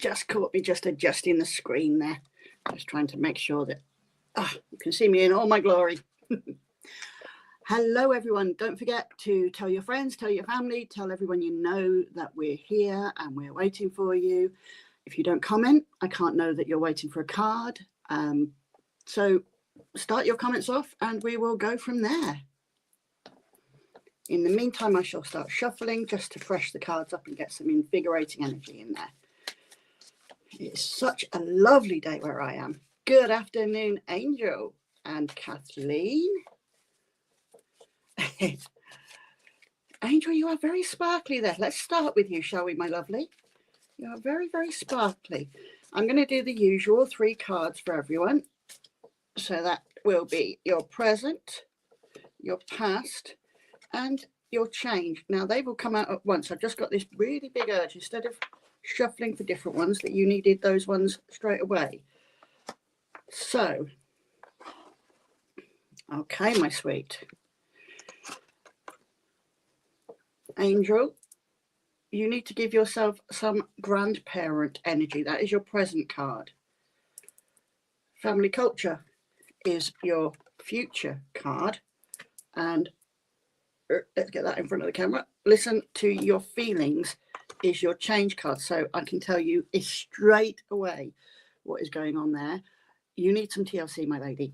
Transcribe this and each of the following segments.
just caught me just adjusting the screen there. Just trying to make sure that you can see me in all my glory. Hello, everyone. Don't forget to tell your friends, tell your family, tell everyone you know that we're here and we're waiting for you. If you don't comment, I can't know that you're waiting for a card. So start your comments off and we will go from there. In the meantime, I shall start shuffling just to fresh the cards up and get some invigorating energy in there. It's such a lovely day where I am. Good afternoon, Angel and Kathleen. Angel, you are very sparkly there. Let's start with you, shall we, my lovely? You are very, very sparkly. I'm going to do the usual 3 cards for everyone. So that will be your present, your past, and your change. Now, they will come out at once. I've just got this really big urge, instead of shuffling for different ones, that you needed those ones straight away. So, okay, my sweet. Angel, you need to give yourself some grandparent energy. That is your present card. Family culture is your future card. And let's get that in front of the camera. Listen to your feelings is your change card. So I can tell you straight away what is going on there. You need some TLC, my lady.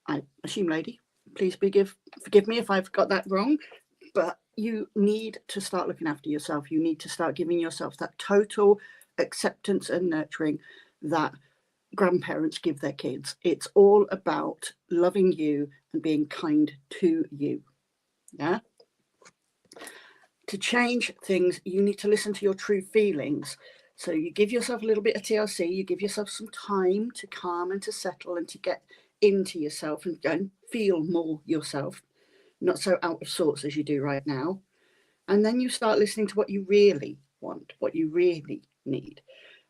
I assume lady. Please forgive me if I've got that wrong. But you need to start looking after yourself. You need to start giving yourself that total acceptance and nurturing that grandparents give their kids. It's all about loving you and being kind to you. Yeah. To change things, you need to listen to your true feelings. So you give yourself a little bit of TLC, you give yourself some time to calm and to settle and to get into yourself and feel more yourself. Not so out of sorts as you do right now. And then you start listening to what you really want, what you really need.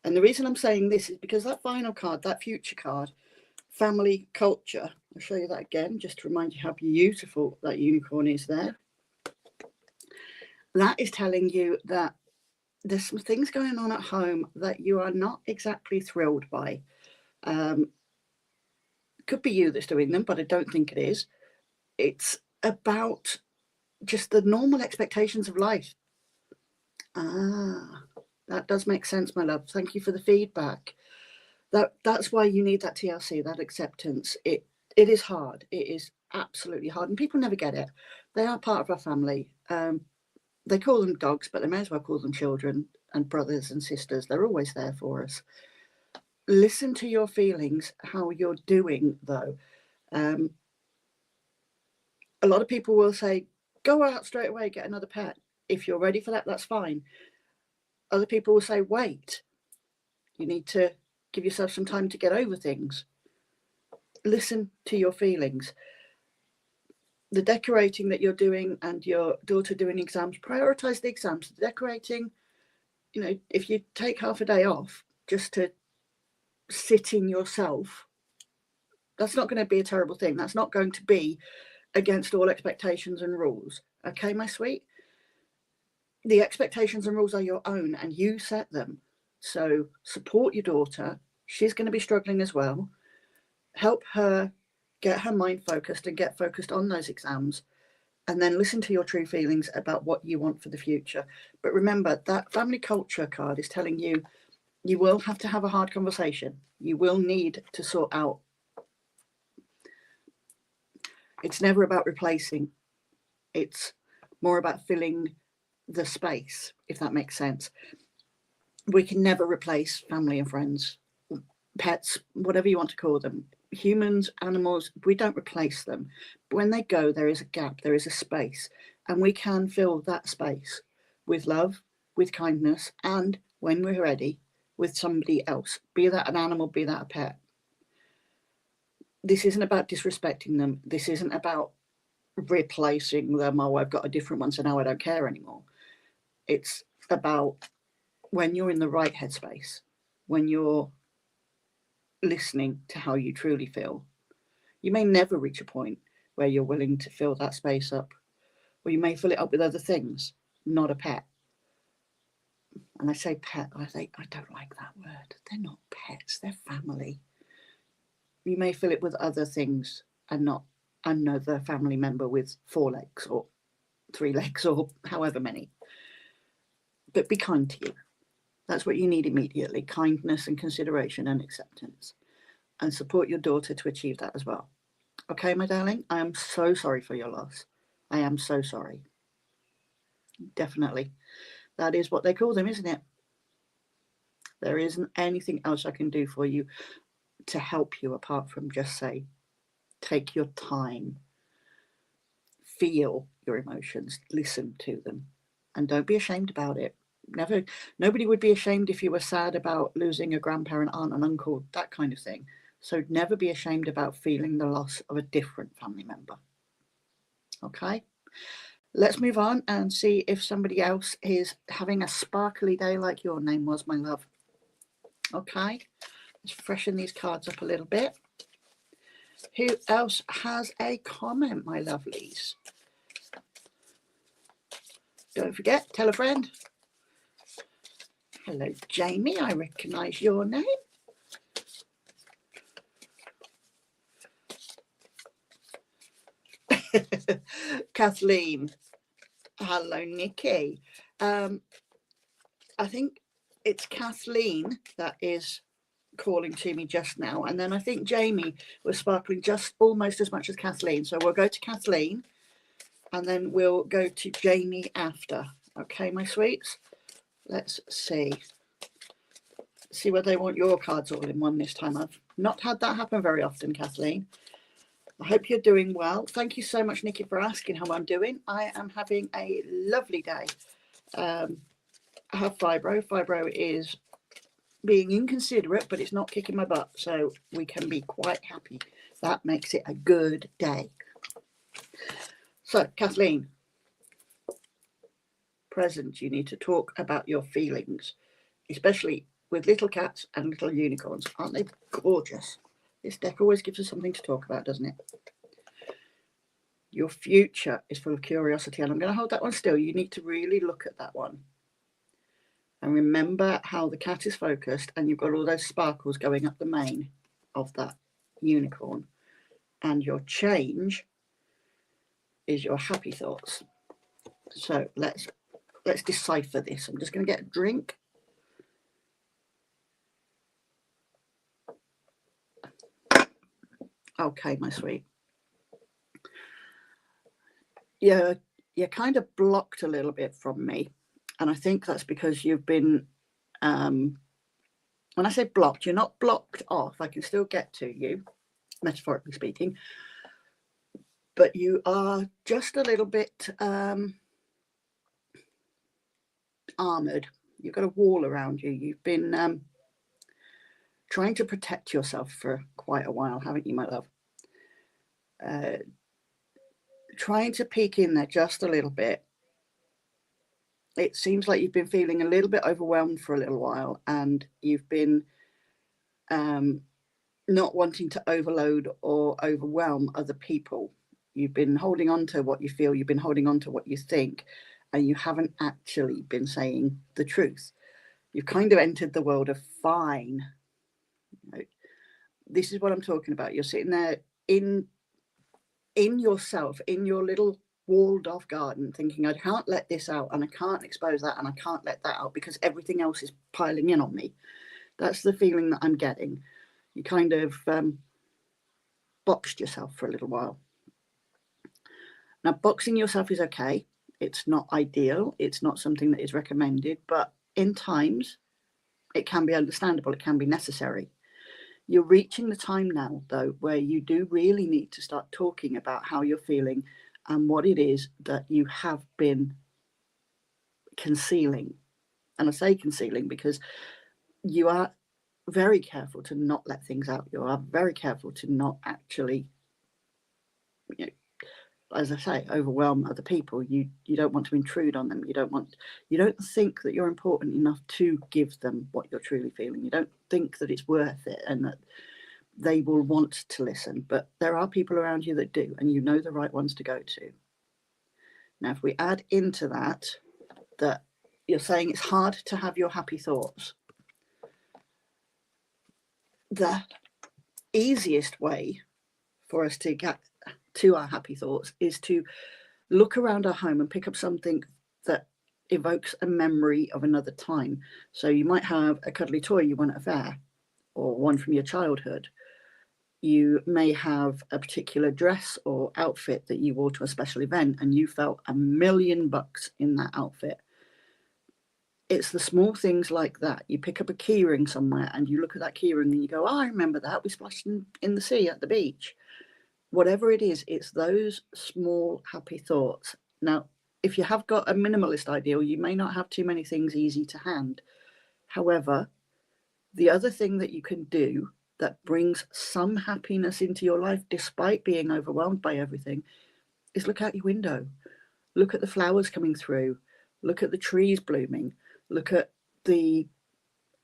And the reason I'm saying this is because that final card, that future card, family culture, I'll show you that again, just to remind you how beautiful that unicorn is there. That is telling you that there's some things going on at home that you are not exactly thrilled by. Could be you that's doing them, but I don't think it is. It's about just the normal expectations of life. That does make sense, my love. Thank you for the feedback. That's why you need that TLC, that acceptance. It is hard. It is absolutely hard, and people never get it. They are part of our family. They call them dogs, but they may as well call them children and brothers and sisters. They're always there for us. Listen to your feelings, how you're doing, though. A lot of people will say, go out straight away, get another pet. If you're ready for that, that's fine. Other people will say, wait. You need to give yourself some time to get over things. Listen to your feelings. The decorating that you're doing and your daughter doing exams, prioritize the exams. The decorating, if you take half a day off just to sit in yourself, that's not going to be a terrible thing. That's not going to be against all expectations and rules. Okay, my sweet? The expectations and rules are your own and you set them. So support your daughter. She's going to be struggling as well. Help her get her mind focused and get focused on those exams. And then listen to your true feelings about what you want for the future. But remember, that family culture card is telling you, you will have to have a hard conversation. You will need to sort out. It's never about replacing. It's more about filling the space, if that makes sense. We can never replace family and friends, pets, whatever you want to call them. Humans, animals, we don't replace them. But when they go, there is a gap, there is a space. And we can fill that space with love, with kindness, and when we're ready, with somebody else. Be that an animal, be that a pet. This isn't about disrespecting them. This isn't about replacing them. Oh, I've got a different one, so now I don't care anymore. It's about when you're in the right headspace, when you're listening to how you truly feel. You may never reach a point where you're willing to fill that space up, or you may fill it up with other things, not a pet. And I say pet, I don't like that word. They're not pets, they're family. You may fill it with other things and not another family member with 4 legs or 3 legs or however many. But be kind to you. That's what you need immediately. Kindness and consideration and acceptance. And support your daughter to achieve that as well. Okay, my darling, I am so sorry for your loss. I am so sorry. Definitely. That is what they call them, isn't it? There isn't anything else I can do for you to help you apart from just say, take your time, feel your emotions, listen to them, and don't be ashamed about it. Nobody would be ashamed if you were sad about losing a grandparent, aunt and uncle, that kind of thing. So never be ashamed about feeling the loss of a different family member. Okay, let's move on and see if somebody else is having a sparkly day like your name was, my love. Okay, let's freshen these cards up a little bit. Who else has a comment, my lovelies? Don't forget, tell a friend. Hello, Jamie. I recognise your name. Kathleen. Hello, Nikki. I think it's Kathleen that is calling to me just now, and then I think Jamie was sparkling just almost as much as Kathleen. So we'll go to Kathleen, and then we'll go to Jamie after. Okay, my sweets. Let's see whether they want your cards all in one this time. I've not had that happen very often, Kathleen. I hope you're doing well. Thank you so much, Nikki, for asking how I'm doing. I am having a lovely day. I have fibro. Fibro is being inconsiderate, but it's not kicking my butt, so we can be quite happy. That makes it a good day. So, Kathleen, present, you need to talk about your feelings, especially with little cats and little unicorns. Aren't they gorgeous? This deck always gives us something to talk about, doesn't it? Your future is full of curiosity, and I'm going to hold that one still. You need to really look at that one. And remember how the cat is focused and you've got all those sparkles going up the mane of that unicorn. And your change is your happy thoughts. So let's decipher this. I'm just going to get a drink. Okay, my sweet. You're kind of blocked a little bit from me. And I think that's because you've been, when I say blocked, you're not blocked off. I can still get to you, metaphorically speaking. But you are just a little bit armoured. You've got a wall around you. You've been trying to protect yourself for quite a while, haven't you, my love? Trying to peek in there just a little bit. It seems like you've been feeling a little bit overwhelmed for a little while, and you've been not wanting to overload or overwhelm other people. You've been holding on to what you feel, you've been holding on to what you think, and you haven't actually been saying the truth. You've kind of entered the world of fine. This is what I'm talking about. You're sitting there in yourself, in your little walled off garden, thinking, I can't let this out, and I can't expose that, and I can't let that out because everything else is piling in on me. That's the feeling that I'm getting. You kind of boxed yourself for a little while. Now, boxing yourself is okay. It's not ideal. It's not something that is recommended, but in times it can be understandable. It can be necessary. You're reaching the time now, though, where you do really need to start talking about how you're feeling and what it is that you have been concealing. And I say concealing because you are very careful to not let things out. You are very careful to not actually, as I say, overwhelm other people. You don't want to intrude on them. You don't think that you're important enough to give them what you're truly feeling. You don't think that it's worth it and that they will want to listen. But there are people around you that do, and you know the right ones to go to. Now, if we add into that You're saying it's hard to have your happy thoughts. The easiest way for us to get to our happy thoughts is to look around our home and pick up something that evokes a memory of another time. So you might have a cuddly toy you won at a fair, or one from your childhood. You may have a particular dress or outfit that you wore to a special event and you felt $1,000,000 in that outfit. It's the small things like that. You pick up a keyring somewhere and you look at that keyring and you go, oh, I remember that. We splashed in the sea at the beach. Whatever it is, it's those small happy thoughts. Now, if you have got a minimalist ideal, you may not have too many things easy to hand. However, the other thing that you can do that brings some happiness into your life, despite being overwhelmed by everything, is look out your window. Look at the flowers coming through. Look at the trees blooming. Look at the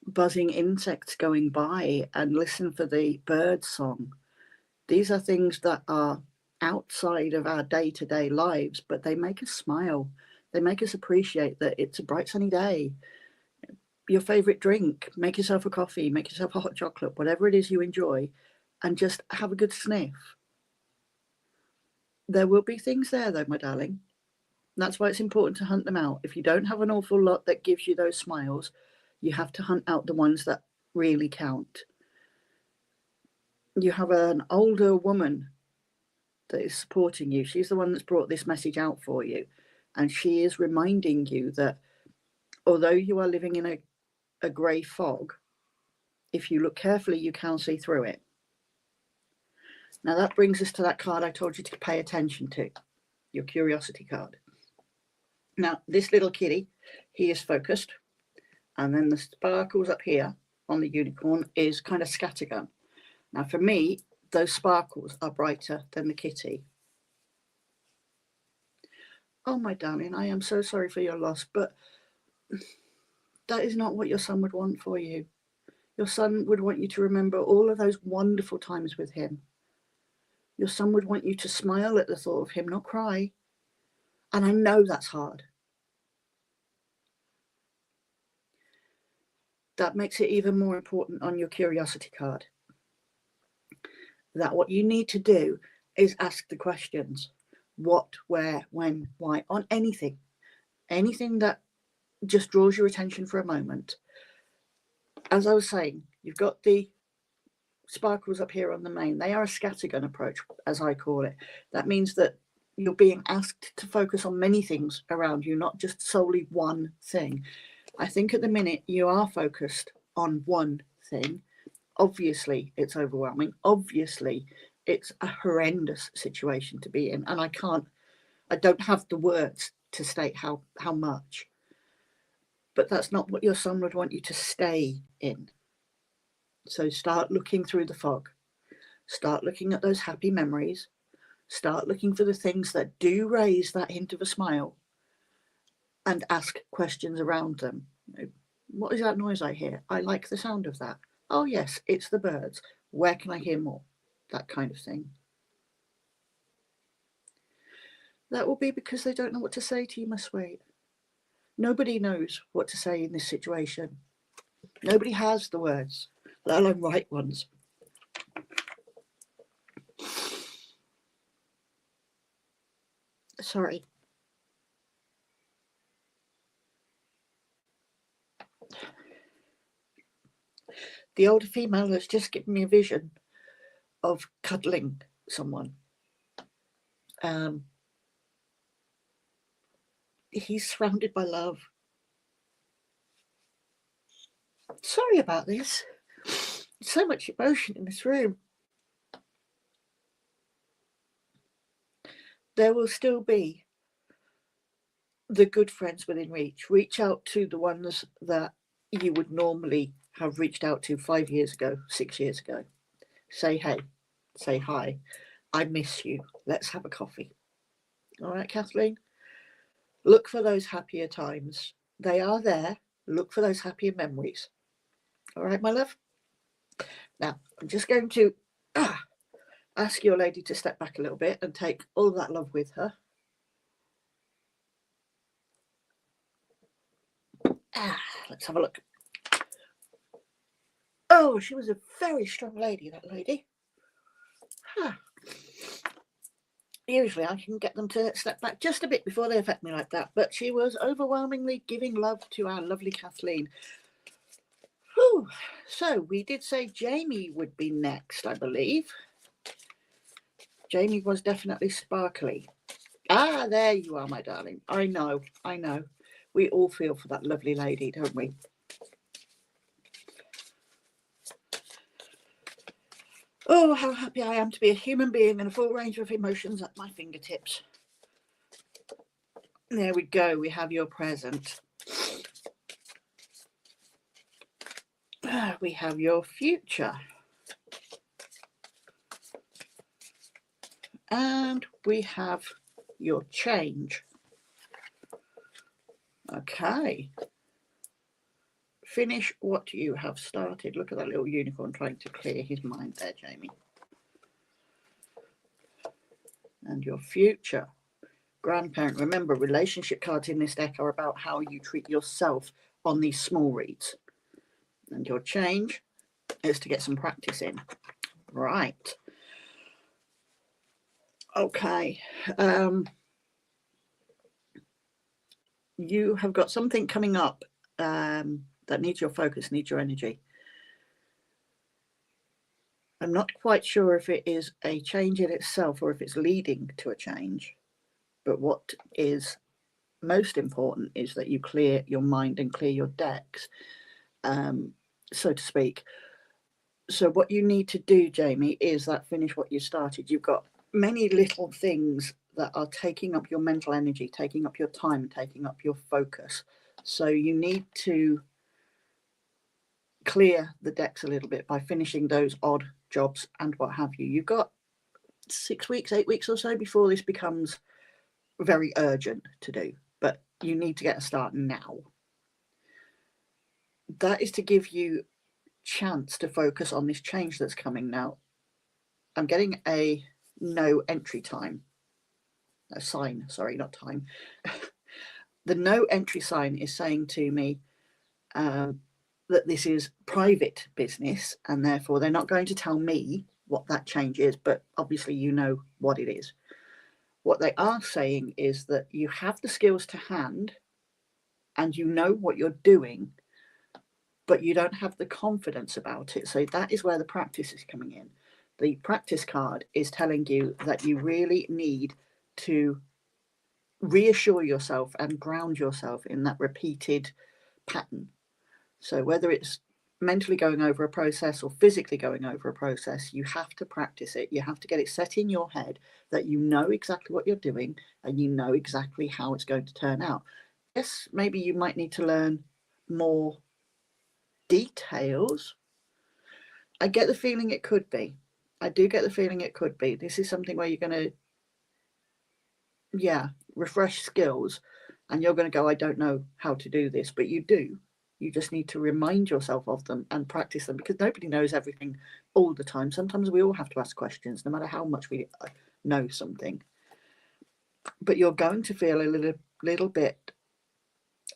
buzzing insects going by and listen for the bird song. These are things that are outside of our day-to-day lives, but they make us smile. They make us appreciate that it's a bright sunny day. Your favorite drink, make yourself a coffee, make yourself a hot chocolate, whatever it is you enjoy, and just have a good sniff. There will be things there though, my darling. That's why it's important to hunt them out. If you don't have an awful lot that gives you those smiles, you have to hunt out the ones that really count. You have an older woman that is supporting you. She's the one that's brought this message out for you. And she is reminding you that although you are living in a grey fog, if you look carefully, you can see through it. Now that brings us to that card I told you to pay attention to, your curiosity card. Now, this little kitty, he is focused. And then the sparkles up here on the unicorn is kind of scattergun. Now, for me, those sparkles are brighter than the kitty. Oh, my darling, I am so sorry for your loss, but that is not what your son would want for you. Your son would want you to remember all of those wonderful times with him. Your son would want you to smile at the thought of him, not cry. And I know that's hard. That makes it even more important on your curiosity card. That what you need to do is ask the questions. What, where, when, why, on anything. Anything that just draws your attention for a moment. As I was saying, you've got the sparkles up here on the main. They are a scattergun approach, as I call it. That means that you're being asked to focus on many things around you, not just solely one thing. I think at the minute you are focused on one thing. Obviously, it's overwhelming. Obviously, it's a horrendous situation to be in. And I don't have the words to state how much. But that's not what your son would want you to stay in. So start looking through the fog. Start looking at those happy memories. Start looking for the things that do raise that hint of a smile. And ask questions around them. What is that noise I hear? I like the sound of that. Oh yes, it's the birds. Where can I hear more? That kind of thing. That will be because they don't know what to say to you, my sweet. Nobody knows what to say in this situation. Nobody has the words, let alone right ones. Sorry. The older female has just given me a vision of cuddling someone. He's surrounded by love. Sorry about this. So much emotion in this room. There will still be the good friends within reach. Reach out to the ones that you would normally have reached out to 5 years ago, 6 years ago. Say hey, say hi. I miss you. Let's have a coffee. All right, Kathleen? Look for those happier times. They are there. Look for those happier memories. All right, my love? Now, I'm just going to ask your lady to step back a little bit and take all that love with her. Let's have a look. Oh, she was a very strong lady, that lady. Usually I can get them to step back just a bit before they affect me like that, but she was overwhelmingly giving love to our lovely Kathleen. Whew. So we did say Jamie would be next, I believe. Jamie was definitely sparkly. Ah, there you are, my darling. I know. We all feel for that lovely lady, don't we? Oh, how happy I am to be a human being and a full range of emotions at my fingertips. There we go. We have your present. We have your future. And we have your change. Okay. Finish what you have started. Look at that little unicorn trying to clear his mind there, Jamie. And your future. Grandparent. Remember, relationship cards in this deck are about how you treat yourself on these small reads. And your change is to get some practice in. Right. Okay. You have got something coming up that needs your focus, needs your energy. I'm not quite sure if it is a change in itself or if it's leading to a change. But what is most important is that you clear your mind and clear your decks, so to speak. So what you need to do, Jamie, is that finish what you started. You've got many little things that are taking up your mental energy, taking up your time, taking up your focus. So you need to clear the decks a little bit by finishing those odd jobs and what have you. You've got 6 weeks, 8 weeks or so before this becomes very urgent to do, but you need to get a start now. That is to give you chance to focus on this change that's coming now. I'm getting a no entry time, a sign, sorry, not time. The no entry sign is saying to me that this is private business and therefore they're not going to tell me what that change is, but obviously you know what it is. What they are saying is that you have the skills to hand and you know what you're doing, but you don't have the confidence about it. So that is where the practice is coming in. The practice card is telling you that you really need to reassure yourself and ground yourself in that repeated pattern. So whether it's mentally going over a process or physically going over a process, you have to practice it. You have to get it set in your head that you know exactly what you're doing and you know exactly how it's going to turn out. Yes, maybe you might need to learn more details. I get the feeling it could be. I do get the feeling it could be. This is something where you're going to, refresh skills and you're going to go, I don't know how to do this, but you do. You just need to remind yourself of them and practice them because nobody knows everything all the time. Sometimes we all have to ask questions, no matter how much we know something. But you're going to feel a little bit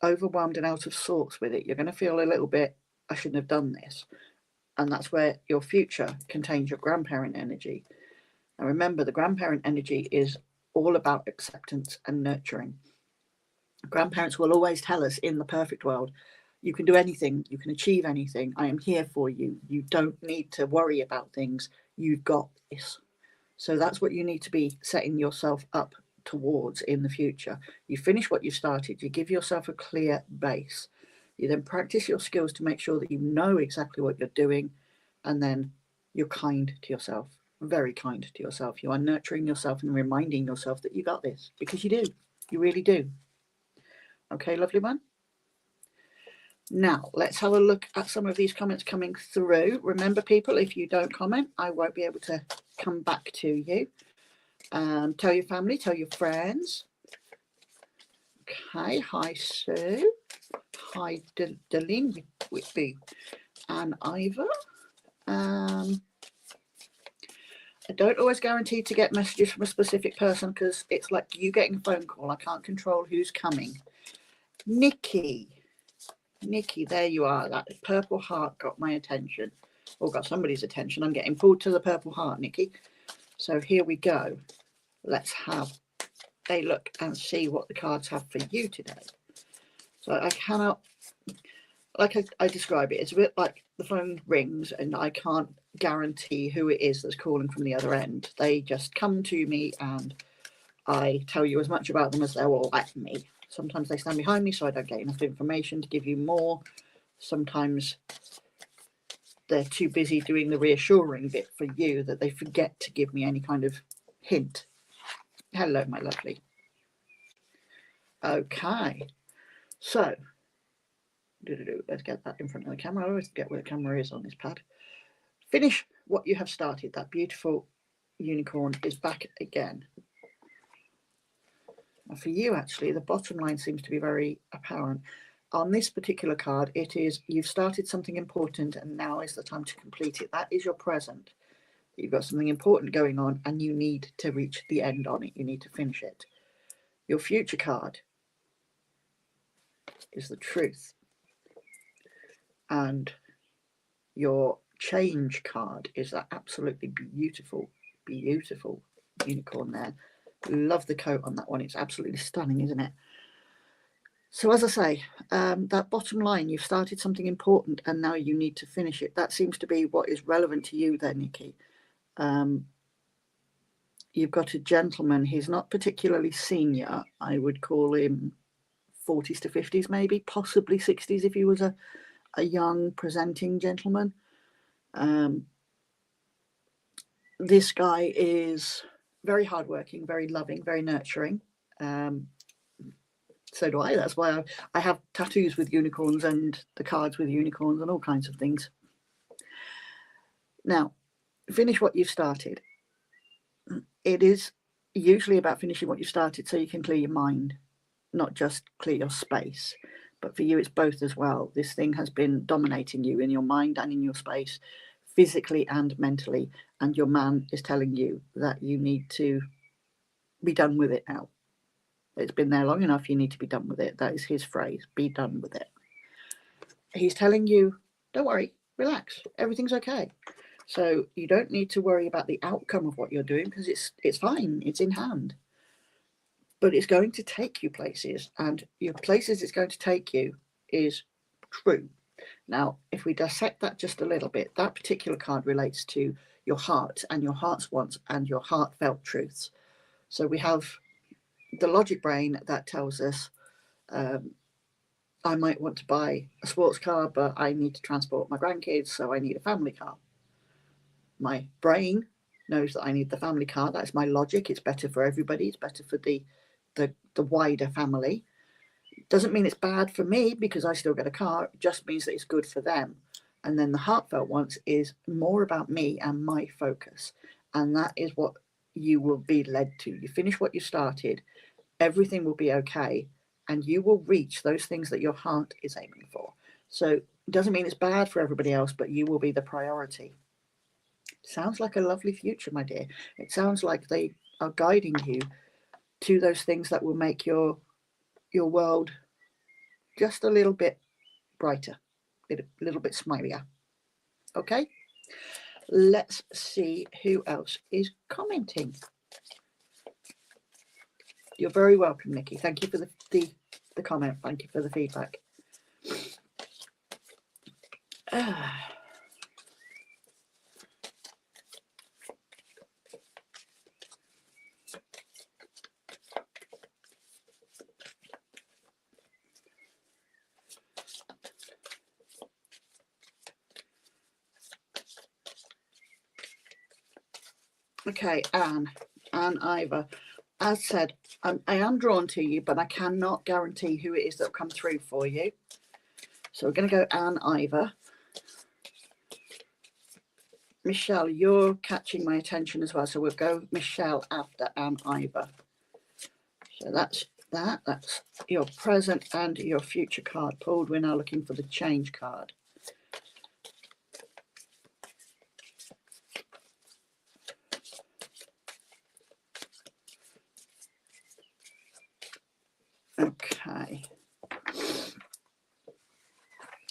overwhelmed and out of sorts with it. You're going to feel a little bit, I shouldn't have done this. And that's where your future contains your grandparent energy. And remember, the grandparent energy is all about acceptance and nurturing. Grandparents will always tell us in the perfect world, you can do anything, you can achieve anything, I am here for you, you don't need to worry about things, you've got this. So that's what you need to be setting yourself up towards in the future. You finish what you started, you give yourself a clear base. You then practice your skills to make sure that you know exactly what you're doing, and then you're kind to yourself, very kind to yourself. You are nurturing yourself and reminding yourself that you got this, because you do, you really do. Okay, lovely one. Now, let's have a look at some of these comments coming through. Remember, people, if you don't comment, I won't be able to come back to you. Tell your family, tell your friends. Okay, hi, Sue. Hi, Delene Whitby and Ivor. I don't always guarantee to get messages from a specific person because it's like you getting a phone call. I can't control who's coming. Nikki. Nikki, there you are. That purple heart got my attention, or got somebody's attention. I'm getting pulled to the purple heart, Nikki. So here we go. Let's have a look and see what the cards have for you today. So I cannot, like I describe it, it's a bit like the phone rings and I can't guarantee who it is that's calling from the other end. They just come to me and I tell you as much about them as they will let me. Sometimes they stand behind me so I don't get enough information to give you more. Sometimes they're too busy doing the reassuring bit for you that they forget to give me any kind of hint. Hello, my lovely. Okay, so let's get that in front of the camera. I always forget where the camera is on this pad. Finish what you have started. That beautiful unicorn is back again. And for you, actually, the bottom line seems to be very apparent. On this particular card, it is you've started something important and now is the time to complete it. That is your present. You've got something important going on and you need to reach the end on it. You need to finish it. Your future card is the truth. And your change card is that absolutely beautiful, beautiful unicorn there. Love the coat on that one. It's absolutely stunning, isn't it? So as I say, that bottom line, you've started something important and now you need to finish it. That seems to be what is relevant to you there, Nikki. You've got a gentleman. He's not particularly senior. I would call him 40s to 50s, maybe, possibly 60s if he was a young presenting gentleman. This guy is very hardworking, very loving, very nurturing. So do I. That's why I have tattoos with unicorns and the cards with unicorns and all kinds of things. Now, finish what you've started. It is usually about finishing what you started so you can clear your mind, not just clear your space. But for you, it's both as well. This thing has been dominating you in your mind and in your space, physically and mentally. And your man is telling you that you need to be done with it now. It's been there long enough. You need to be done with it. That is his phrase. Be done with it. He's telling you, don't worry, relax. Everything's okay. So you don't need to worry about the outcome of what you're doing because it's fine. It's in hand. But it's going to take you places, and your places it's going to take you is true. Now, if we dissect that just a little bit, that particular card relates to your heart and your heart's wants and your heartfelt truths. So we have the logic brain that tells us I might want to buy a sports car, but I need to transport my grandkids, so I need a family car. My brain knows that I need the family car. That's my logic. It's better for everybody. It's better for the wider family. Doesn't mean it's bad for me because I still get a car. It just means that it's good for them. And then the heartfelt wants is more about me and my focus. And that is what you will be led to. You finish what you started. Everything will be okay. And you will reach those things that your heart is aiming for. So it doesn't mean it's bad for everybody else, but you will be the priority. Sounds like a lovely future, my dear. It sounds like they are guiding you to those things that will make your world just a little bit brighter, a little bit smilier. Okay, let's see who else is commenting. You're very welcome, Nikki. Thank you for the comment. Thank you for the feedback. Okay, Anne Ivor. As said, I am drawn to you, but I cannot guarantee who it is that will come through for you. So we're going to go Anne Ivor. Michelle, you're catching my attention as well, so we'll go Michelle after Anne Ivor. So that's that. That's your present and your future card pulled. We're now looking for the change card. Okay.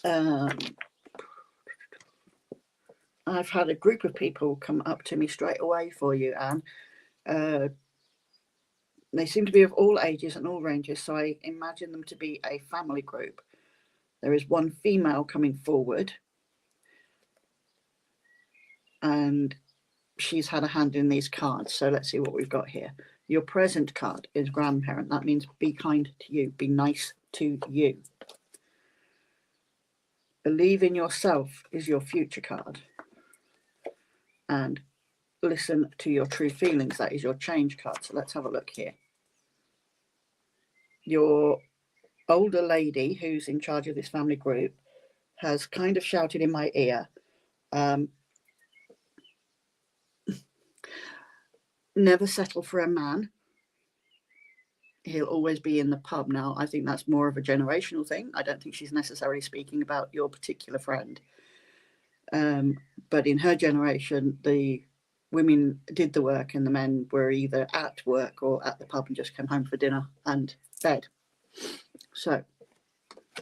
I've had a group of people come up to me straight away for you, Anne. They seem to be of all ages and all ranges, so I imagine them to be a family group. There is one female coming forward, and she's had a hand in these cards. So let's see what we've got here. Your present card is grandparent. That means be kind to you, be nice to you. Believe in yourself is your future card. And listen to your true feelings. That is your change card. So let's have a look here. Your older lady who's in charge of this family group has kind of shouted in my ear, never settle for a man. He'll always be in the pub. Now, I think that's more of a generational thing. I don't think she's necessarily speaking about your particular friend. But in her generation, the women did the work and the men were either at work or at the pub and just came home for dinner and bed. So,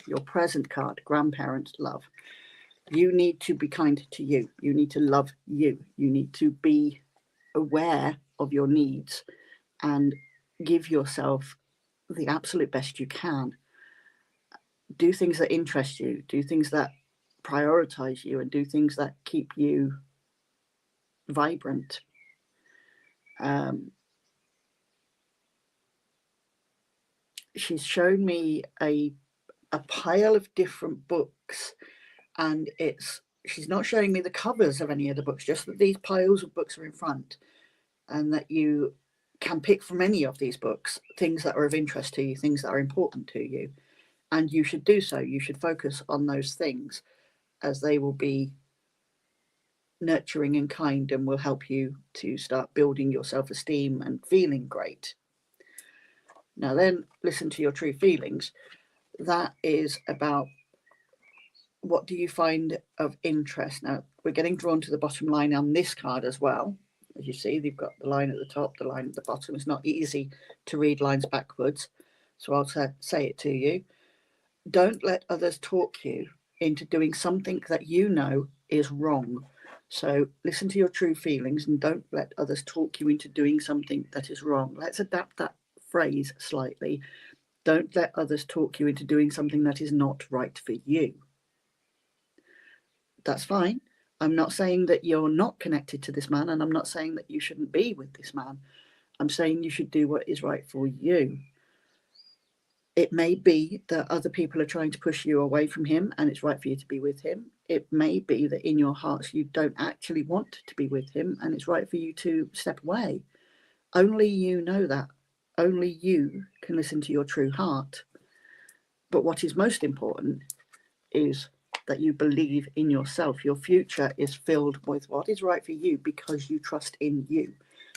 your present card, grandparent love. You need to be kind to you. You need to love you. You need to be aware of your needs and give yourself the absolute best you can. Do things that interest you. Do things that prioritize you, and do things that keep you vibrant. She's shown me a pile of different books, and she's not showing me the covers of any of the books, just that these piles of books are in front, and that you can pick from any of these books things that are of interest to you, things that are important to you, and you should do so. You should focus on those things, as they will be nurturing and kind and will help you to start building your self-esteem and feeling great. Now then, listen to your true feelings. That is about what do you find of interest. Now, we're getting drawn to the bottom line on this card as well. As you see, they've got the line at the top, the line at the bottom. It's not easy to read lines backwards, so I'll say it to you. Don't let others talk you into doing something that you know is wrong. So listen to your true feelings and don't let others talk you into doing something that is wrong. Let's adapt that phrase slightly. Don't let others talk you into doing something that is not right for you. That's fine. I'm not saying that you're not connected to this man, and I'm not saying that you shouldn't be with this man. I'm saying you should do what is right for you. It may be that other people are trying to push you away from him and it's right for you to be with him. It may be that in your hearts you don't actually want to be with him and it's right for you to step away. Only you know that. Only you can listen to your true heart. But what is most important is that you believe in yourself. Your future is filled with what is right for you because you trust in you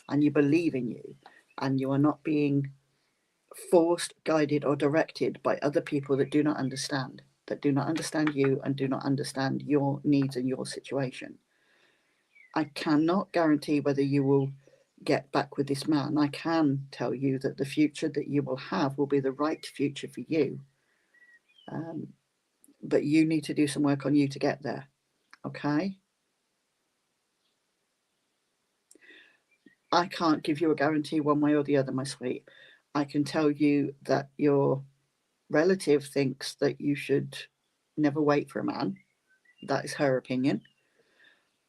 and you believe in you, and you are not being forced, guided or directed by other people that do not understand you and do not understand your needs and your situation. I cannot guarantee whether you will get back with this man. I can tell you that the future that you will have will be the right future for you. But you need to do some work on you to get there. Okay? I can't give you a guarantee one way or the other, my sweet. I can tell you that your relative thinks that you should never wait for a man. That is her opinion.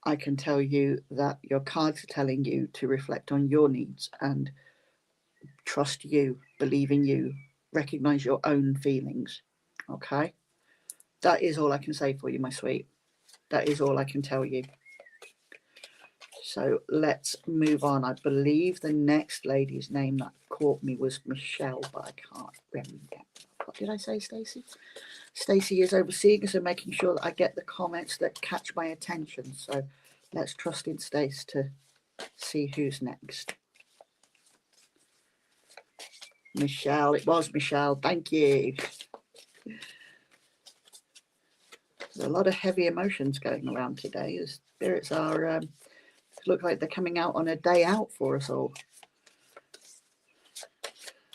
I can tell you that your cards are telling you to reflect on your needs and trust you, believe in you, recognize your own feelings. Okay? That is all I can say for you, my sweet. That is all I can tell you. So let's move on. I believe the next lady's name that caught me was Michelle, but I can't remember. What did I say, Stacey? Stacey is overseeing, so making sure that I get the comments that catch my attention. So let's trust in Stace to see who's next. Michelle, it was Michelle. Thank you. There's a lot of heavy emotions going around today. The spirits are look like they're coming out on a day out for us all. I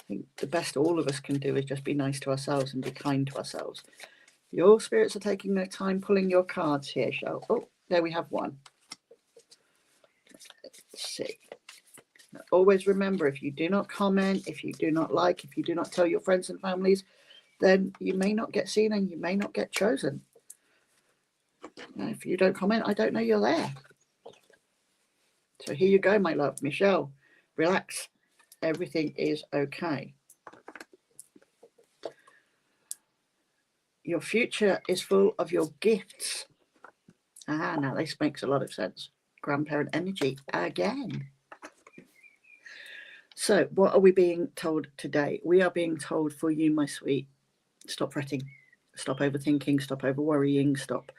think the best all of us can do is just be nice to ourselves and be kind to ourselves. Your spirits are taking their time pulling your cards here, Shell. Oh, there we have one. Let's see. Now, always remember, if you do not comment, if you do not like, if you do not tell your friends and families, then you may not get seen and you may not get chosen. Now, if you don't comment, I don't know you're there. So here you go, my love. Michelle, relax. Everything is okay. Your future is full of your gifts. Now this makes a lot of sense. Grandparent energy again. So what are we being told today? We are being told, for you, my sweet, stop fretting, stop overthinking, stop over worrying, stop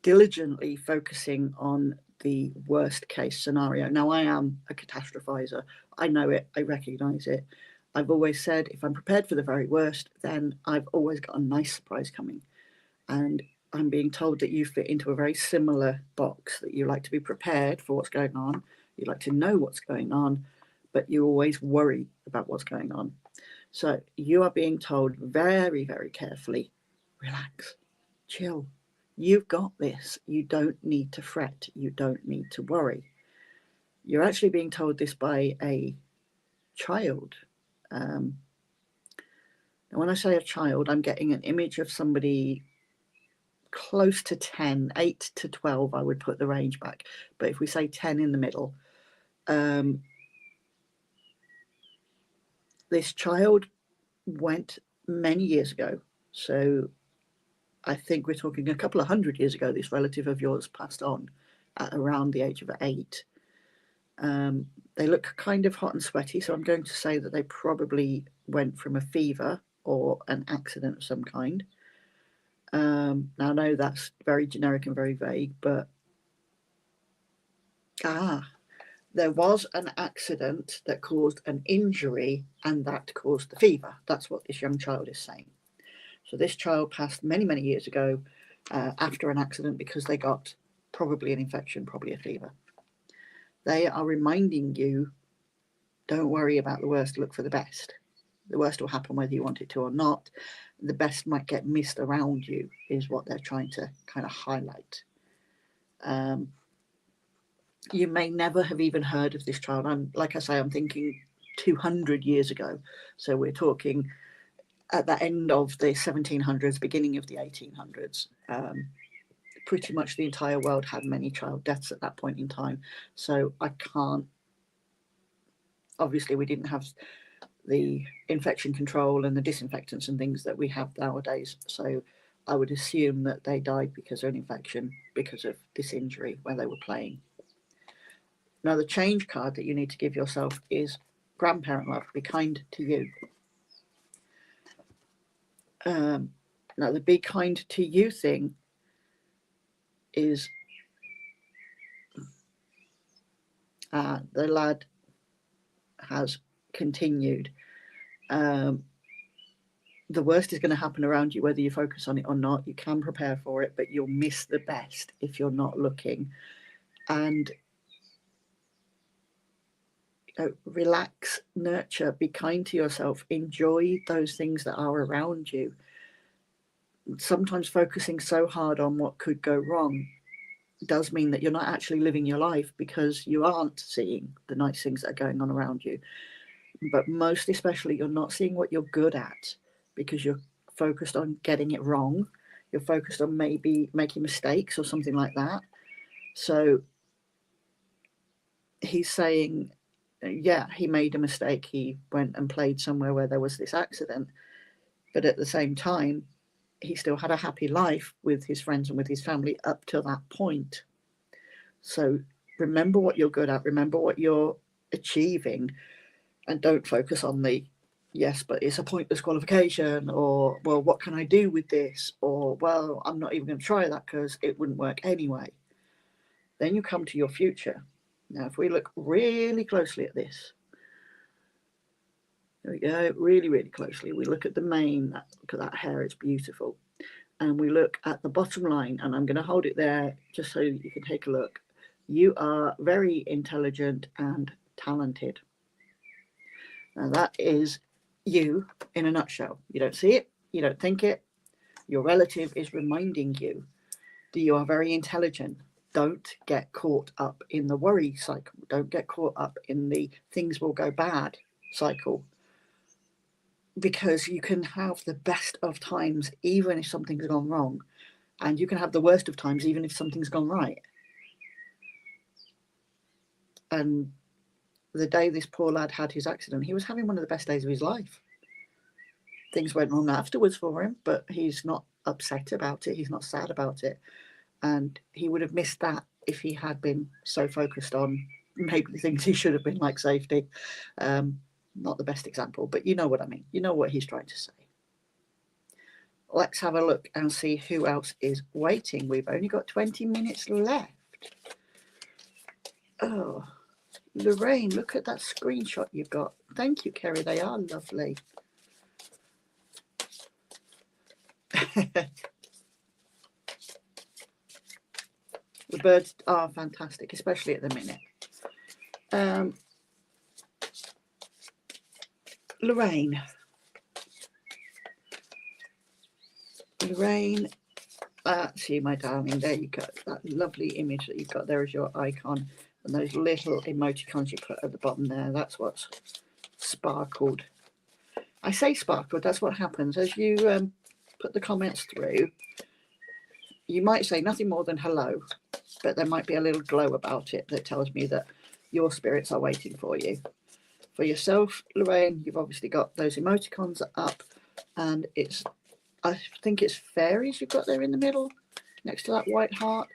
diligently focusing on the worst case scenario. Now, I am a catastrophizer. I know it. I recognize it. I've always said, if I'm prepared for the very worst, then I've always got a nice surprise coming. And I'm being told that you fit into a very similar box, that you like to be prepared for what's going on. You like to know what's going on, but you always worry about what's going on. So you are being told very, very carefully, relax, chill. You've got this. You don't need to fret. You don't need to worry. You're actually being told this by a child. And when I say a child, I'm getting an image of somebody close to 10, 8 to 12, I would put the range back. But if we say 10 in the middle, this child went many years ago. So I think we're talking a couple of 100 years ago, this relative of yours passed on at around the age of 8. They look kind of hot and sweaty, so I'm going to say that they probably went from a fever or an accident of some kind. Now, I know that's very generic and very vague, but there was an accident that caused an injury, and that caused the fever. That's what this young child is saying. So this child passed many, many years ago after an accident because they got probably an infection, probably a fever. They are reminding you, don't worry about the worst, look for the best. The worst will happen whether you want it to or not. The best might get missed around you, is what they're trying to kind of highlight. You may never have even heard of this child. Like I say, I'm thinking 200 years ago. So we're talking at the end of the 1700s, beginning of the 1800s. Pretty much the entire world had many child deaths at that point in time. So I can't, obviously we didn't have the infection control and the disinfectants and things that we have nowadays. So I would assume that they died because of an infection, because of this injury where they were playing. Now, the change card that you need to give yourself is grandparent love, be kind to you. Now, the be kind to you thing is the lad has continued. The worst is going to happen around you, whether you focus on it or not. You can prepare for it, but you'll miss the best if you're not looking. And relax, nurture, be kind to yourself, enjoy those things that are around you. Sometimes focusing so hard on what could go wrong does mean that you're not actually living your life, because you aren't seeing the nice things that are going on around you. But most especially, you're not seeing what you're good at, because you're focused on getting it wrong. You're focused on maybe making mistakes or something like that. So he's saying, yeah, he made a mistake. He went and played somewhere where there was this accident. But at the same time, he still had a happy life with his friends and with his family up to that point. So remember what you're good at, remember what you're achieving, and don't focus on the, yes, but it's a pointless qualification, or, well, what can I do with this? Or, well, I'm not even going to try that because it wouldn't work anyway. Then you come to your future. Now, if we look really closely at this, there we go, really, really closely. We look at the mane, look at that hair, it's beautiful. And we look at the bottom line, and I'm going to hold it there just so you can take a look. You are very intelligent and talented. Now, that is you in a nutshell. You don't see it, you don't think it, Your relative is reminding you that you are very intelligent. Don't get caught up in the worry cycle. Don't get caught up in the things will go bad cycle. Because you can have the best of times even if something's gone wrong. And you can have the worst of times even if something's gone right. And the day this poor lad had his accident, he was having one of the best days of his life. Things went wrong afterwards for him, but he's not upset about it. He's not sad about it. And he would have missed that if he had been so focused on maybe the things he should have been, like safety. Not the best example, but you know what I mean. You know what he's trying to say. Let's have a look and see who else is waiting. We've only got 20 minutes left. Oh, Lorraine, look at that screenshot you've got. Thank you, Kerry. They are lovely. The birds are fantastic, especially at the minute. Lorraine, that's you, my darling. There you go. That lovely image that you've got there as your icon, and those little emoticons you put at the bottom there. That's what's sparkled. I say sparkled. That's what happens as you put the comments through. You might say nothing more than hello, but there might be a little glow about it that tells me that your spirits are waiting for you. For yourself, Lorraine, you've obviously got those emoticons up, and it's, I think it's fairies you've got there in the middle, next to that white heart.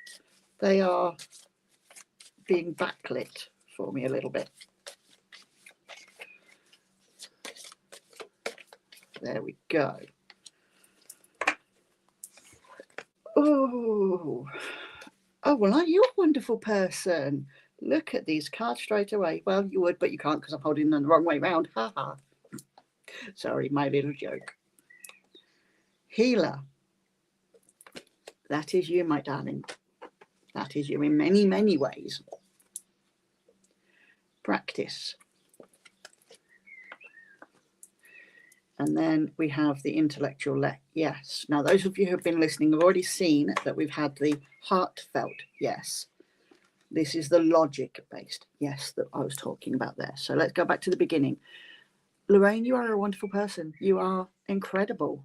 They are being backlit for me a little bit. There we go. Oh, well, aren't you a wonderful person? Look at these cards straight away. Well, you would, but you can't because I'm holding them the wrong way round. Ha ha. Sorry, my little joke. Healer. That is you, my darling. That is you in many, many ways. Practice. And then we have the intellectual yes. Now, those of you who have been listening have already seen that we've had the heartfelt yes. This is the logic-based yes that I was talking about there. So let's go back to the beginning. Lorraine, you are a wonderful person. You are incredible.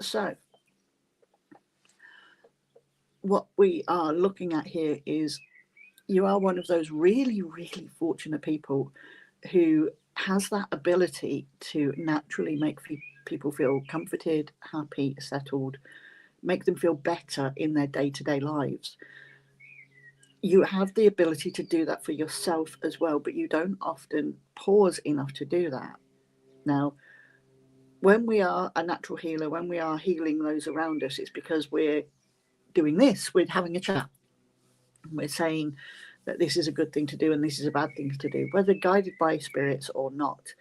So what we are looking at here is you are one of those really, really fortunate people who has that ability to naturally make people feel comforted, happy, settled, make them feel better in their day-to-day lives. You have the ability to do that for yourself as well, but you don't often pause enough to do that. Now, when we are a natural healer, when we are healing those around us, it's because we're doing this, we're having a chat. We're saying that this is a good thing to do and this is a bad thing to do, whether guided by spirits or not.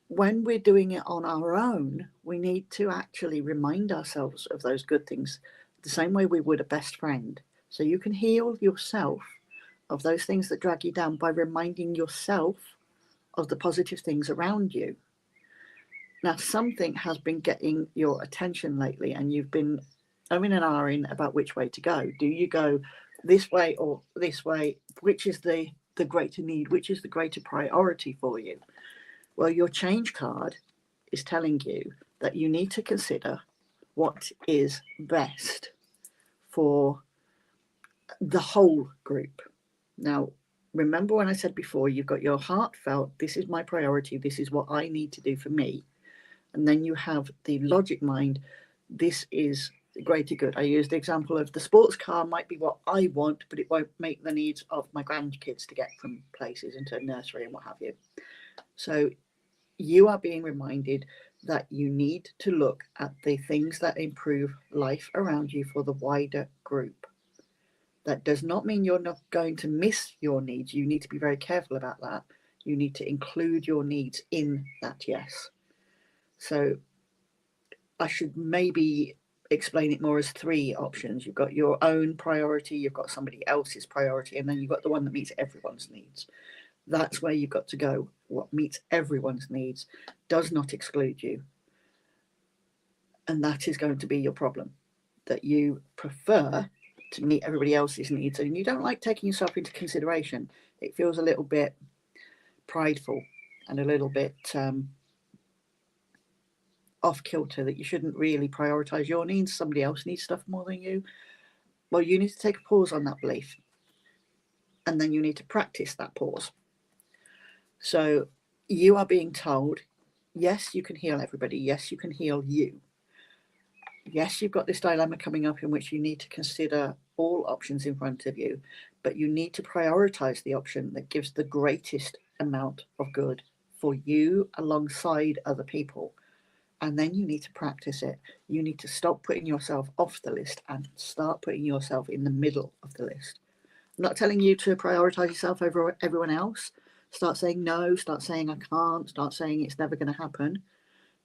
When we're doing it on our own, we need to actually remind ourselves of those good things the same way we would a best friend. So you can heal yourself of those things that drag you down by reminding yourself of the positive things around you. Now, something has been getting your attention lately and you've been umming and ahhing about which way to go. Do you go this way or this way? Which is the greater need? Which is the greater priority for you? Well, your change card is telling you that you need to consider what is best for the whole group. Now, remember when I said before, you've got your heartfelt, this is my priority, this is what I need to do for me. And then you have the logic mind, this is the greater good. I used the example of the sports car might be what I want, but it won't make the needs of my grandkids to get from places into nursery and what have you. So you are being reminded that you need to look at the things that improve life around you for the wider group. That does not mean you're not going to miss your needs. You need to be very careful about that. You need to include your needs in that yes. So I should maybe explain it more as three options. You've got your own priority, you've got somebody else's priority, and then you've got the one that meets everyone's needs. That's where you've got to go. What meets everyone's needs does not exclude you. And that is going to be your problem, that you prefer to meet everybody else's needs and you don't like taking yourself into consideration. It feels a little bit prideful and a little bit off kilter, that you shouldn't really prioritize your needs. Somebody else needs stuff more than you. Well, you need to take a pause on that belief, and then you need to practice that pause. So you are being told, yes, you can heal everybody. Yes, you can heal you. Yes, you've got this dilemma coming up in which you need to consider all options in front of you, but you need to prioritize the option that gives the greatest amount of good for you alongside other people. And then you need to practice it. You need to stop putting yourself off the list and start putting yourself in the middle of the list. I'm not telling you to prioritize yourself over everyone else. Start saying no, start saying I can't, start saying it's never going to happen.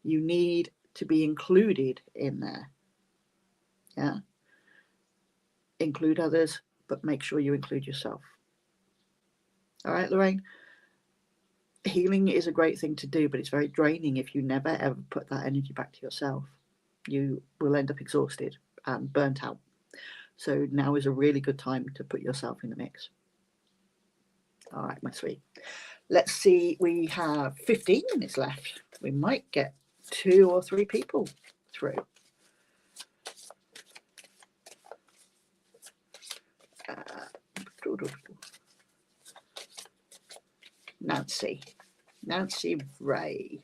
You need to be included in there. Yeah. Include others, but make sure you include yourself. All right, Lorraine? Healing is a great thing to do, but it's very draining if you never ever put that energy back to yourself. You will end up exhausted and burnt out. So now is a really good time to put yourself in the mix. All right, my sweet. Let's see, we have 15 minutes left. We might get 2 or 3 people through. Nancy Ray.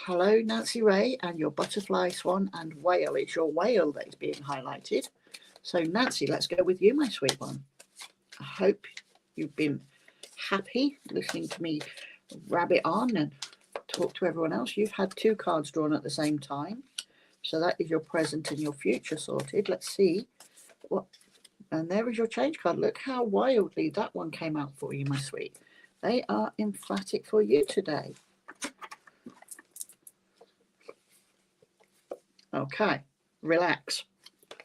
Hello, Nancy Ray, and your butterfly, swan, and whale. It's your whale that is being highlighted. So, Nancy, let's go with you, my sweet one. I hope you've been happy listening to me rabbit on and talk to everyone else. You've had 2 cards drawn at the same time. So that is your present and your future sorted. Let's see what. And there is your change card. Look how wildly that one came out for you, my sweet. They are emphatic for you today. Okay, relax.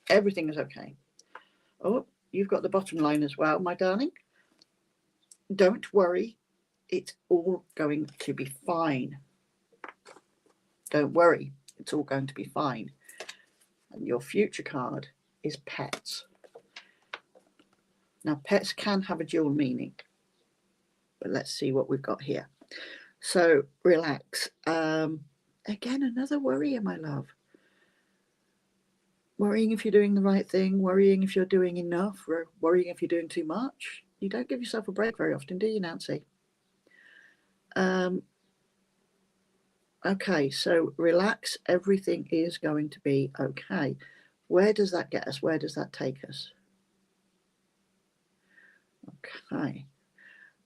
Everything is okay. Oh, you've got the bottom line as well, my darling. Don't worry. It's all going to be fine. Don't worry. It's all going to be fine. And your future card is pets. Now, pets can have a dual meaning, but let's see what we've got here. So, relax. Again, another worrier, my love. Worrying if you're doing the right thing, worrying if you're doing enough, worrying if you're doing too much. You don't give yourself a break very often, do you, Nancy? Okay, so relax. Everything is going to be okay. Where does that get us? Where does that take us? Okay.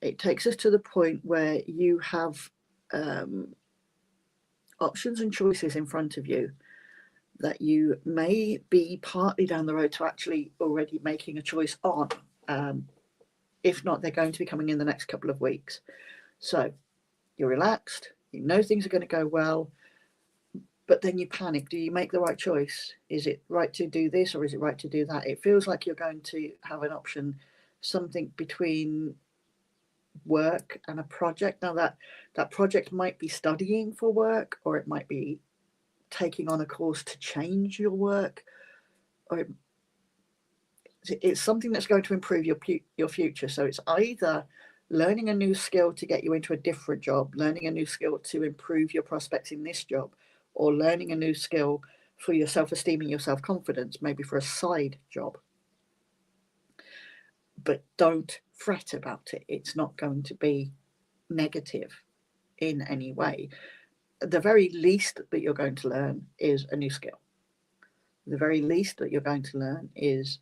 It takes us to the point where you have options and choices in front of you that you may be partly down the road to actually already making a choice on. If not, they're going to be coming in the next couple of weeks. So you're relaxed, you know things are going to go well, but then you panic. Do you make the right choice? Is it right to do this or is it right to do that? It feels like you're going to have an option, something between work and a project. Now that project might be studying for work, or it might be taking on a course to change your work, or it's something that's going to improve your future. So it's either learning a new skill to get you into a different job, learning a new skill to improve your prospects in this job, or learning a new skill for your self-esteem and your self-confidence, maybe for a side job. But don't fret about it. It's not going to be negative in any way. The very least that you're going to learn is a new skill. The very least that you're going to learn is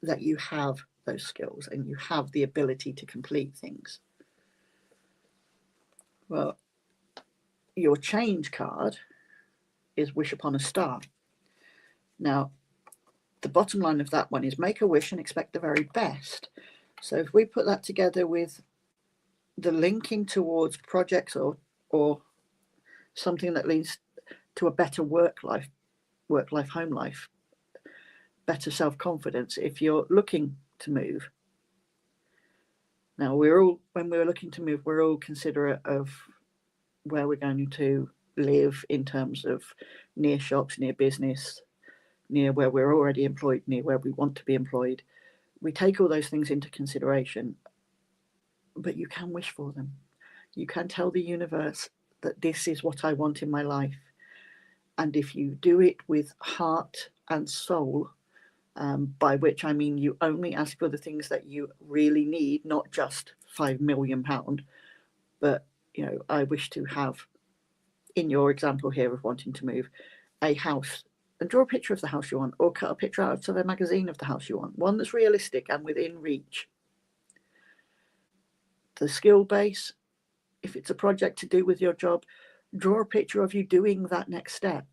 that you have those skills and you have the ability to complete things. Well, your change card is Wish Upon a Star. Now, the bottom line of that one is make a wish and expect the very best. So if we put that together with the linking towards projects or something that leads to a better work life, home life, better self-confidence, if you're looking to move, Now, when we're looking to move, we're all considerate of where we're going to live in terms of near shops, near business, near where we're already employed, near where we want to be employed. We take all those things into consideration, but you can wish for them. You can tell the universe that this is what I want in my life. And if you do it with heart and soul, by which I mean you only ask for the things that you really need, not just £5 million, but, you know, I wish to have, in your example here of wanting to move, a house, and draw a picture of the house you want, or cut a picture out of a magazine of the house you want, one that's realistic and within reach. The skill base, if it's a project to do with your job, draw a picture of you doing that next step,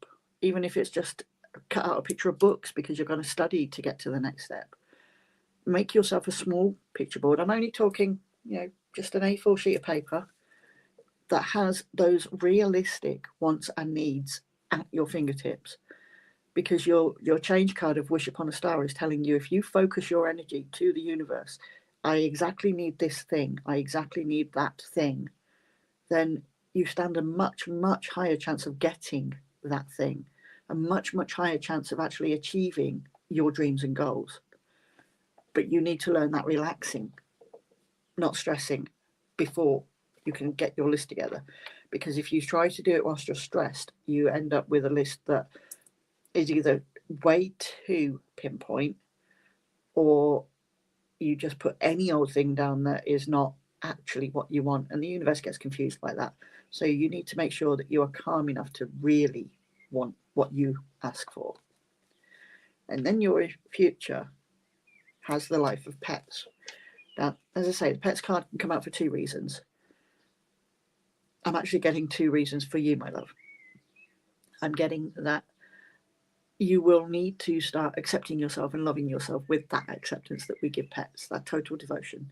even if it's just cut out a picture of books because you're going to study to get to the next step. Make yourself a small picture board. I'm only talking, you know, just an A4 sheet of paper that has those realistic wants and needs at your fingertips, because your change card of Wish Upon a Star is telling you, if you focus your energy to the universe, I exactly need this thing, I exactly need that thing, then you stand a much, much higher chance of getting that thing, a much, much higher chance of actually achieving your dreams and goals. But you need to learn that relaxing, not stressing, before you can get your list together. Because if you try to do it whilst you're stressed, you end up with a list that is either way too pinpoint, or you just put any old thing down that is not actually what you want, and the universe gets confused by that. So you need to make sure that you are calm enough to really want what you ask for. And then your future has the life of pets. Now, as I say, the pets card can come out for two reasons. I'm actually getting two reasons for you, my love. I'm getting that you will need to start accepting yourself and loving yourself with that acceptance that we give pets, that total devotion.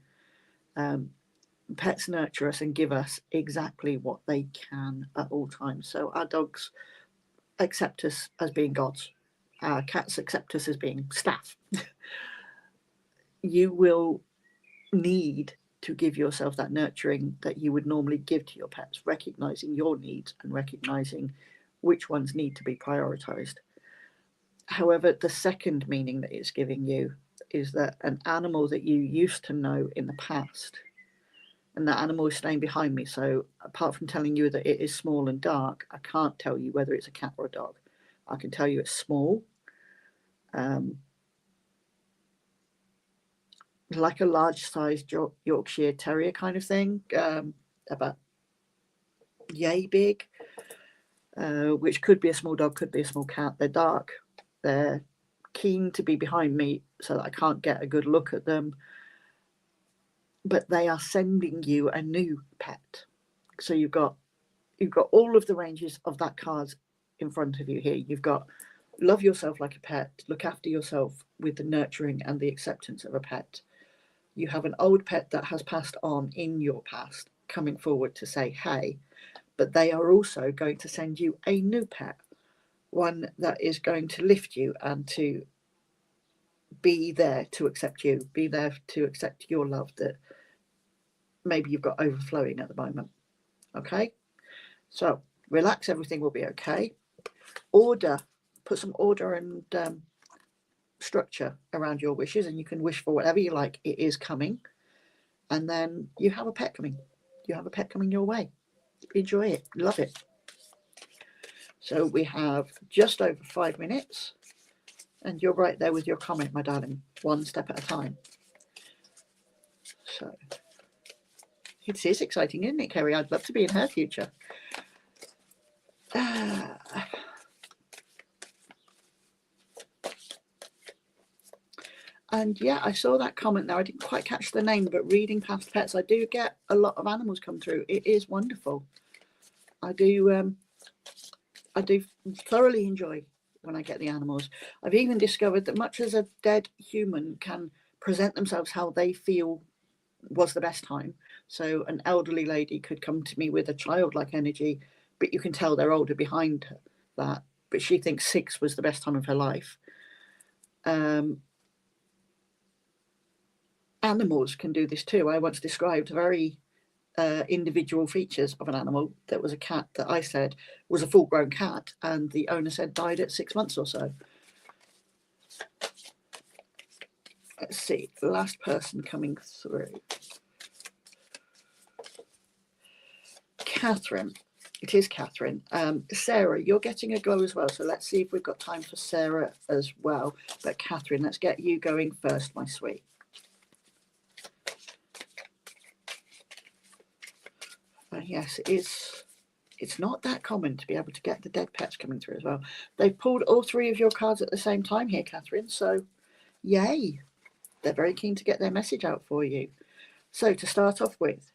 Pets nurture us and give us exactly what they can at all times. So our dogs accept us as being gods. Our cats accept us as being staff. You will need to give yourself that nurturing that you would normally give to your pets, recognizing your needs and recognizing which ones need to be prioritized. However, the second meaning that it's giving you is that an animal that you used to know in the past, and that animal is staying behind me, so apart from telling you that it is small and dark, I can't tell you whether it's a cat or a dog. I can tell you it's small, like a large-sized Yorkshire Terrier kind of thing, about yay big, which could be a small dog, could be a small cat. They're dark. They're keen to be behind me so that I can't get a good look at them. But they are sending you a new pet. So you've got all of the ranges of that card in front of you here. You've got love yourself like a pet, look after yourself with the nurturing and the acceptance of a pet. You have an old pet that has passed on in your past coming forward to say, hey, but they are also going to send you a new pet, one that is going to lift you and to be there to accept you, be there to accept your love that maybe you've got overflowing at the moment. Okay, so relax, everything will be okay. Order, put some order and structure around your wishes, and you can wish for whatever you like. It is coming, and then you have a pet coming. You have a pet coming your way. Enjoy it, love it. So we have just over 5 minutes, and you're right there with your comment, my darling, one step at a time. So it is exciting, isn't it, Kerry? I'd love to be in her future. And yeah, I saw that comment there. I didn't quite catch the name, but reading past pets, I do get a lot of animals come through. It is wonderful. I do thoroughly enjoy when I get the animals. I've even discovered that much as a dead human can present themselves how they feel was the best time. So an elderly lady could come to me with a childlike energy, but you can tell they're older behind that, but she thinks 6 was the best time of her life. Animals can do this too. I once described very individual features of an animal that was a cat that I said was a full-grown cat, and the owner said died at 6 months or so. Let's see, the last person coming through. Catherine. It is Catherine. Sarah, you're getting a glow as well, so let's see if we've got time for Sarah as well. But Catherine, let's get you going first, my sweet. Yes, it's not that common to be able to get the dead pets coming through as well. They've pulled all three of your cards at the same time here, Catherine, so yay. They're very keen to get their message out for you. So to start off with,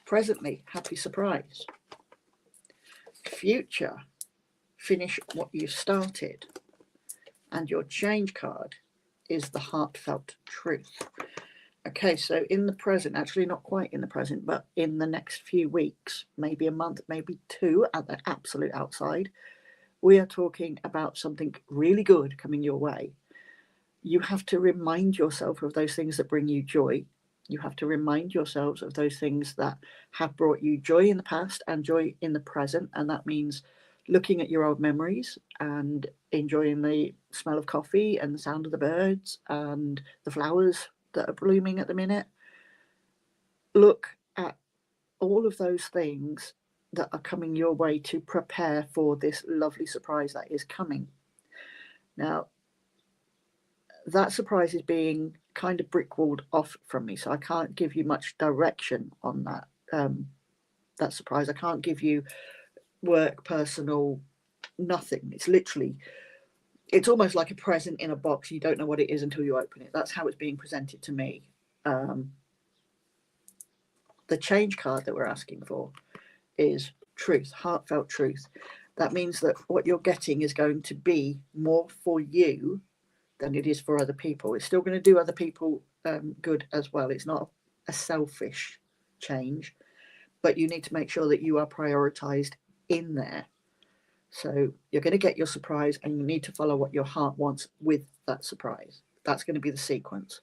presently, happy surprise. Future, finish what you started. And your change card is the heartfelt truth. Okay, so in the present, actually not quite in the present, but in the next few weeks, maybe a month, maybe two at the absolute outside, we are talking about something really good coming your way. You have to remind yourself of those things that bring you joy. You have to remind yourselves of those things that have brought you joy in the past and joy in the present. And that means looking at your old memories and enjoying the smell of coffee and the sound of the birds and the flowers that are blooming at the minute. Look at all of those things that are coming your way to prepare for this lovely surprise that is coming. Now, that surprise is being kind of brick-walled off from me, so I can't give you much direction on that that surprise. I can't give you work, personal, nothing. It's literally, it's almost like a present in a box. You don't know what it is until you open it. That's how it's being presented to me. The change card that we're asking for is truth, heartfelt truth. That means that what you're getting is going to be more for you than it is for other people. It's still going to do other people good as well. It's not a selfish change, but you need to make sure that you are prioritized in there. So you're going to get your surprise, and you need to follow what your heart wants with that surprise. That's going to be the sequence.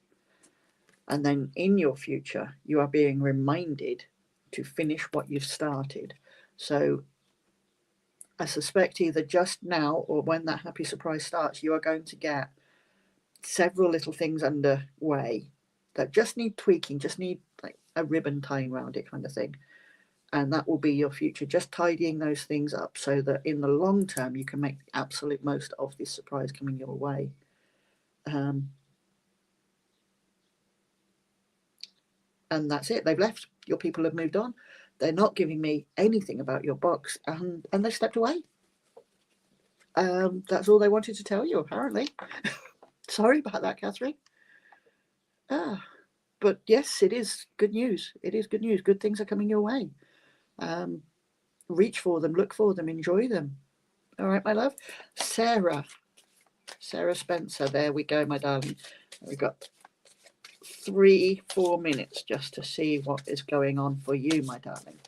And then in your future, you are being reminded to finish what you've started. So I suspect either just now or when that happy surprise starts, you are going to get several little things underway that just need tweaking, just need like a ribbon tying around it kind of thing. And that will be your future, just tidying those things up so that in the long term you can make the absolute most of this surprise coming your way. And that's it. They've left. Your people have moved on. They're not giving me anything about your box, and they've stepped away. That's all they wanted to tell you, apparently. Sorry about that, Catherine. But yes, it is good news. It is good news. Good things are coming your way. Reach for them, look for them, enjoy them. All right, my love. Sarah Spencer. There we go, my darling. We've got 3-4 minutes just to see what is going on for you, my darling.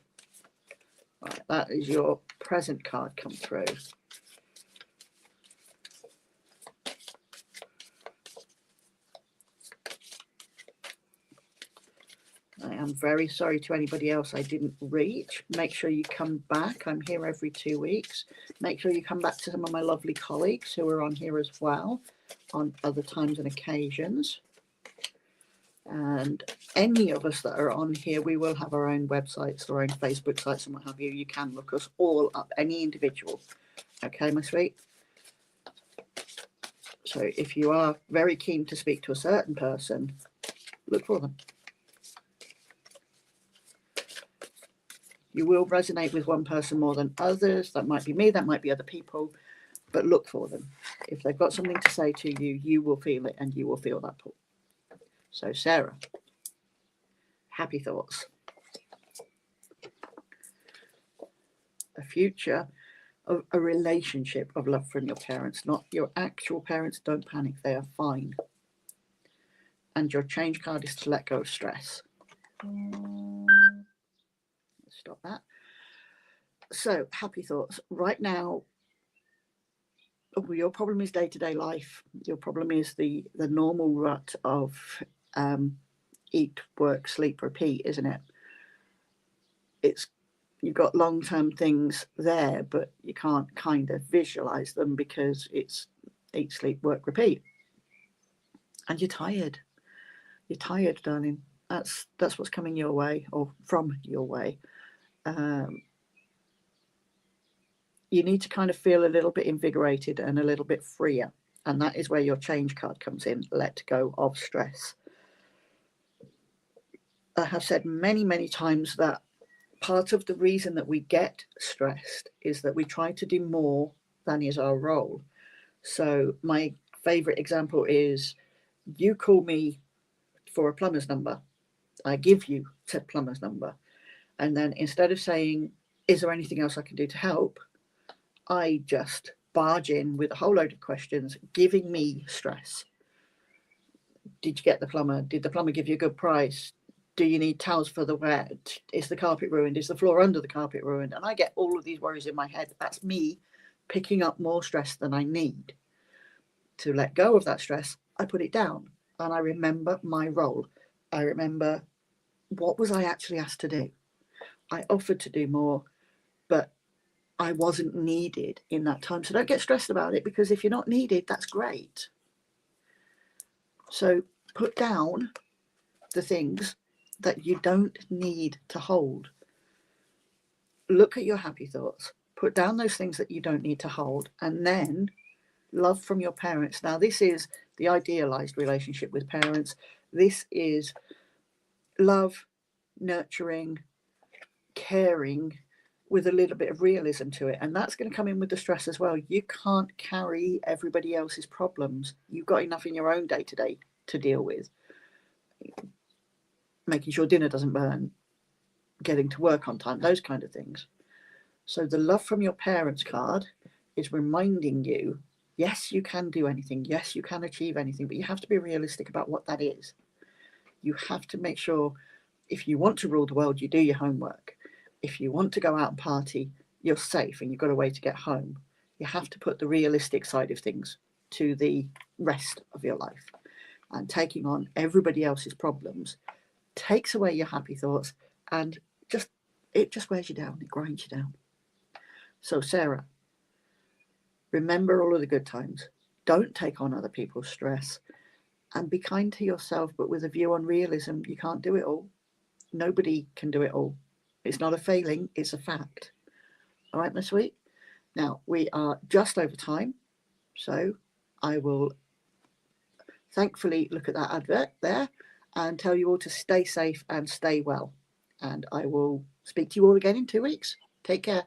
Right, that is your present card come through. I am very sorry to anybody else I didn't reach. Make sure you come back. I'm here every 2 weeks. Make sure you come back to some of my lovely colleagues who are on here as well on other times and occasions. And any of us that are on here, we will have our own websites, our own Facebook sites and what have you. You can look us all up, any individual. Okay, my sweet? So if you are very keen to speak to a certain person, look for them. You will resonate with one person more than others. That might be me, that might be other people, but look for them. If they've got something to say to you, you will feel it and you will feel that pull. So Sarah, happy thoughts. A future of a relationship of love from your parents, not your actual parents. Don't panic, they are fine. And your change card is to let go of stress. Stop that. So happy thoughts. Right now, your problem is day-to-day life. Your problem is the normal rut of eat, work, sleep, repeat, isn't it? It's, you've got long-term things there, but you can't kind of visualize them because it's eat, sleep, work, repeat. And you're tired. You're tired, darling. That's what's coming your way, or from your way. You need to kind of feel a little bit invigorated and a little bit freer. And that is where your change card comes in. Let go of stress. I have said many, many times that part of the reason that we get stressed is that we try to do more than is our role. So my favorite example is, you call me for a plumber's number. I give you said plumber's number. And then instead of saying, is there anything else I can do to help? I just barge in with a whole load of questions, giving me stress. Did you get the plumber? Did the plumber give you a good price? Do you need towels for the wet? Is the carpet ruined? Is the floor under the carpet ruined? And I get all of these worries in my head. That's me picking up more stress than I need. To let go of that stress, I put it down and I remember my role. I remember, what was I actually asked to do? I offered to do more, but I wasn't needed in that time. So don't get stressed about it, because if you're not needed, that's great. So put down the things that you don't need to hold. Look at your happy thoughts. Put down those things that you don't need to hold. And then love from your parents. Now, this is the idealized relationship with parents. This is love, nurturing, caring, with a little bit of realism to it. And that's going to come in with the stress as well. You can't carry everybody else's problems. You've got enough in your own day-to-day to deal with. Making sure dinner doesn't burn, getting to work on time, those kind of things. So the love from your parents card is reminding you, yes, you can do anything. Yes, you can achieve anything, but you have to be realistic about what that is. You have to make sure, if you want to rule the world, you do your homework. If you want to go out and party, you're safe and you've got a way to get home. You have to put the realistic side of things to the rest of your life. And taking on everybody else's problems takes away your happy thoughts, and it just wears you down. It grinds you down. So Sarah, remember all of the good times. Don't take on other people's stress, and be kind to yourself, but with a view on realism. You can't do it all. Nobody can do it all. It's not a failing, it's a fact. All right, my sweet. Now, we are just over time, so I will thankfully look at that advert there and tell you all to stay safe and stay well. And I will speak to you all again in 2 weeks. Take care.